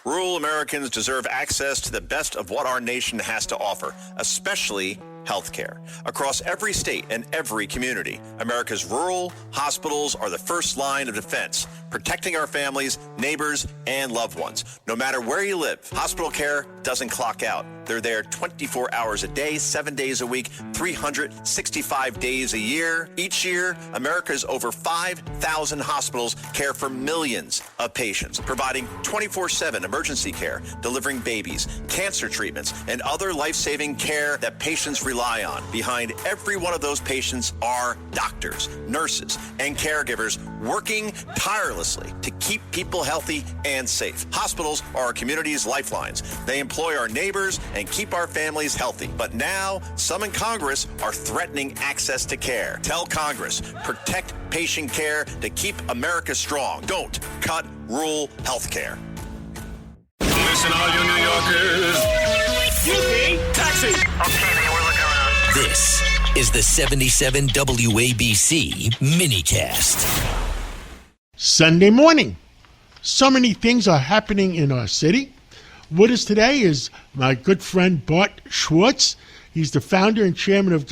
Rural Americans deserve access to the best of what our nation has to offer, especially health care. Across every state and every community, America's rural hospitals are the first line of defense, protecting our families, neighbors, and loved ones. No matter where you live, hospital care doesn't clock out. They're there 24 hours a day, 7 days a week, 365 days a year. Each year, America's over 5,000 hospitals care for millions of patients, providing 24/7 emergency care, delivering babies, cancer treatments, and other life-saving care that patients rely on. Behind every one of those patients are doctors, nurses, and caregivers working tirelessly to keep people healthy and safe. Hospitals are our community's lifelines. They employ our neighbors and keep our families healthy. But now, some in Congress are threatening access to care. Tell Congress, protect patient care to keep America strong. Don't cut rural health care. Listen, all you New Yorkers. Excuse me, taxi. Okay, man, we're looking around. This is the 77 WABC minicast. Sunday morning. So many things are happening in our city. With us today is my good friend Bart Schwartz. He's the founder and chairman of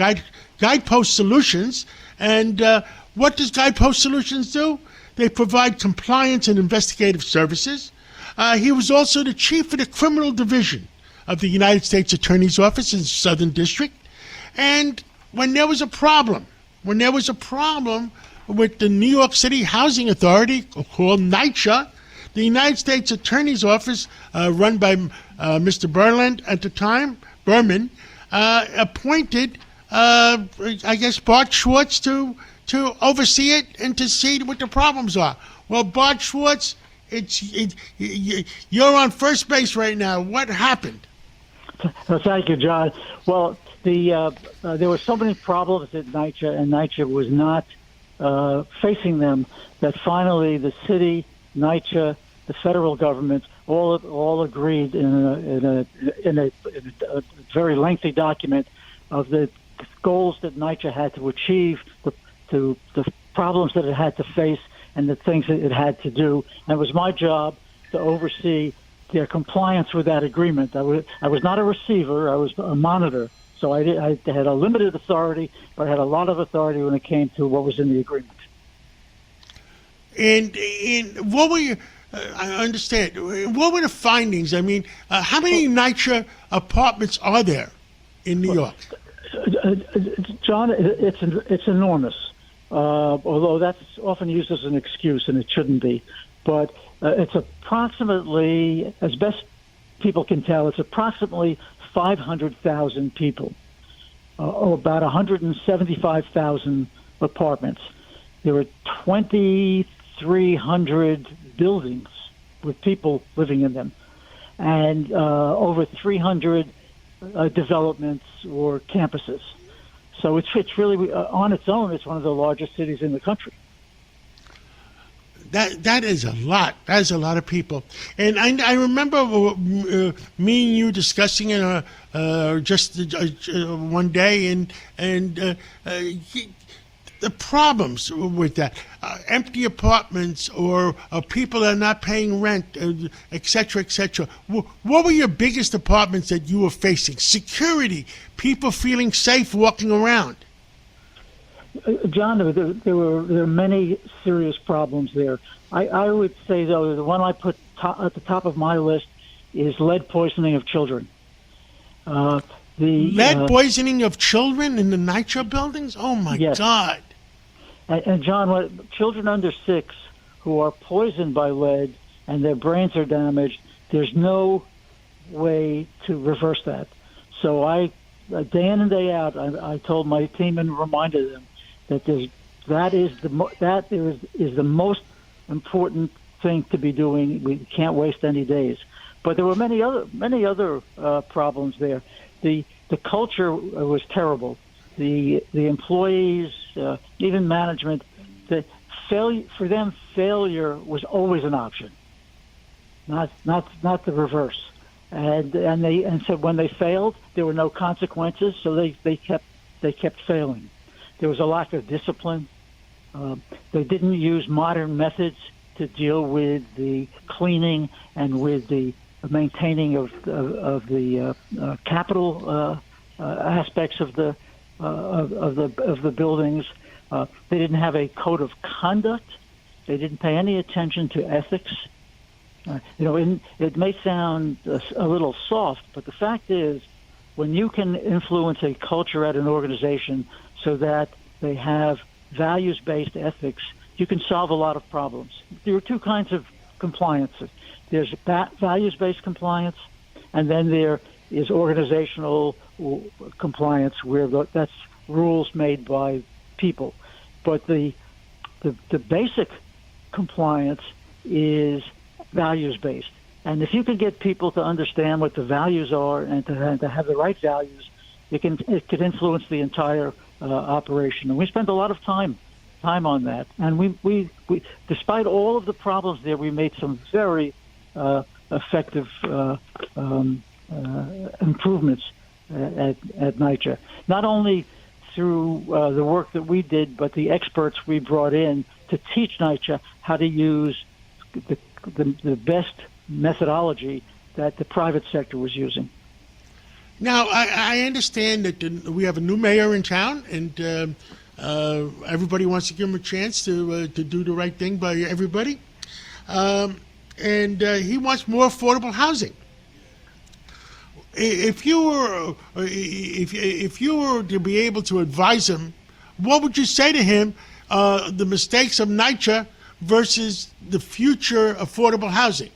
Guidepost Solutions. And what does Guidepost Solutions do? They provide compliance and investigative services. He was also the chief of the criminal division of the United States Attorney's Office in Southern District. And when there was a problem with the New York City Housing Authority, called NYCHA, the United States Attorney's Office, run by Mr. Berland at the time, Berman, appointed, Bart Schwartz to oversee it and to see what the problems are. Well, Bart Schwartz, you're on first base right now. What happened? Thank you, John. Well, there were so many problems at NYCHA, and NYCHA was not facing them, that finally the city, NYCHA, the federal government, all agreed in a very lengthy document of the goals that NYCHA had to achieve, the problems that it had to face, and the things that it had to do. And it was my job to oversee their compliance with that agreement. I was not a receiver; I was a monitor. So I had a limited authority, but I had a lot of authority when it came to what was in the agreement. And what were I understand. What were the findings? I mean, how many NYCHA apartments are there in New York? John, it's enormous. Although that's often used as an excuse, and it shouldn't be. But it's approximately, as best people can tell, it's approximately 500,000 people, about 175,000 apartments. There were 2,300 buildings with people living in them, and over 300 developments or campuses. So it's really, on its own, it's one of the largest cities in the country. That is a lot. That is a lot of people. And I remember me and you discussing it just one day, and the problems with that, empty apartments or people that are not paying rent, et cetera, et cetera. What were your biggest apartments that you were facing? Security, people feeling safe walking around. John, there were many serious problems there. I would say, though, the one I put at the top of my list is lead poisoning of children. Lead poisoning of children in the NYCHA buildings? Oh, my yes. God. And John, children under 6 who are poisoned by lead and their brains are damaged, there's no way to reverse that. So day in and day out, I told my team and reminded them that that is the most important thing to be doing. We can't waste any days. But there were many other problems there. The culture was terrible. The employees, even management, for them failure was always an option, not the reverse. And so when they failed, there were no consequences. So they kept failing. There was a lack of discipline. They didn't use modern methods to deal with the cleaning and with the maintaining of the capital aspects of the buildings. They didn't have a code of conduct. They didn't pay any attention to ethics. It may sound a little soft, but the fact is, when you can influence a culture at an organization so that they have values-based ethics, you can solve a lot of problems. There are two kinds of compliance. There's values-based compliance, and then there is organizational compliance, where that's rules made by people. But the basic compliance is values-based. And if you can get people to understand what the values are and to have the right values, it could influence the entire operation. And we spent a lot of time on that. And we despite all of the problems there, we made some very effective improvements at NYCHA. Not only through the work that we did, but the experts we brought in to teach NYCHA how to use the best methodology that the private sector was using. Now, I understand that we have a new mayor in town, and everybody wants to give him a chance to do the right thing by everybody. And he wants more affordable housing. If you were to be able to advise him, what would you say to him? The mistakes of NYCHA versus the future affordable housing.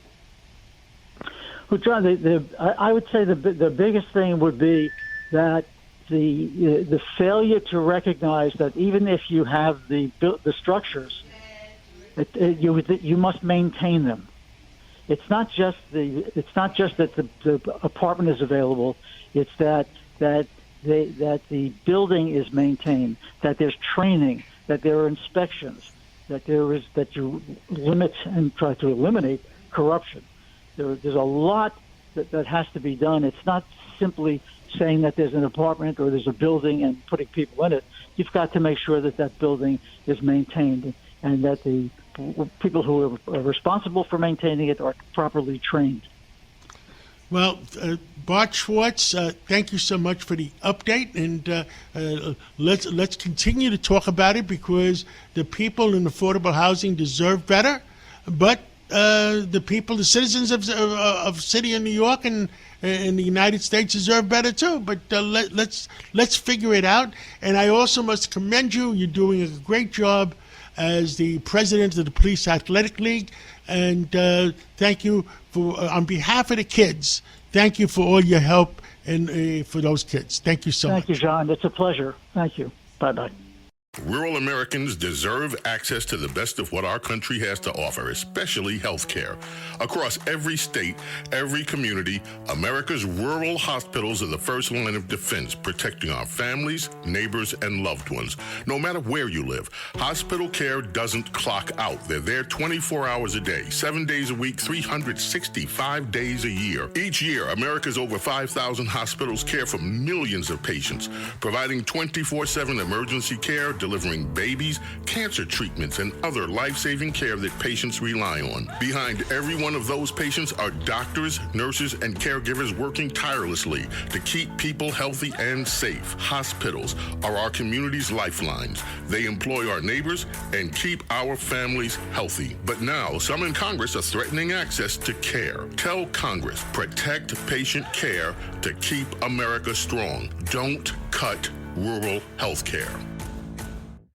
Well, John, I would say the biggest thing would be that the failure to recognize that even if you have the structures, you must maintain them. It's not just that the apartment is available. It's that the building is maintained, that there's training, that there are inspections, that you limit and try to eliminate corruption. There's a lot that has to be done. It's not simply saying that there's an apartment or there's a building and putting people in it. You've got to make sure that building is maintained and that the people who are responsible for maintaining it are properly trained. Well, Bart Schwartz, thank you so much for the update, and let's continue to talk about it, because the people in affordable housing deserve better, but the people, the citizens of city of New York and the United States deserve better too. But let's figure it out. And I also must commend you. You're doing a great job as the president of the Police Athletic League, and thank you for on behalf of the kids. Thank you for all your help and for those kids. Thank you so much. Thank you, John. It's a pleasure. Thank you. Bye-bye. Rural Americans deserve access to the best of what our country has to offer, especially health care. Across every state, every community, America's rural hospitals are the first line of defense, protecting our families, neighbors, and loved ones. No matter where you live, hospital care doesn't clock out. They're there 24 hours a day, 7 days a week, 365 days a year. Each year, America's over 5,000 hospitals care for millions of patients, providing 24/7 emergency care, delivering babies, cancer treatments, and other life-saving care that patients rely on. Behind every one of those patients are doctors, nurses, and caregivers working tirelessly to keep people healthy and safe. Hospitals are our community's lifelines. They employ our neighbors and keep our families healthy. But now, some in Congress are threatening access to care. Tell Congress, protect patient care to keep America strong. Don't cut rural health care.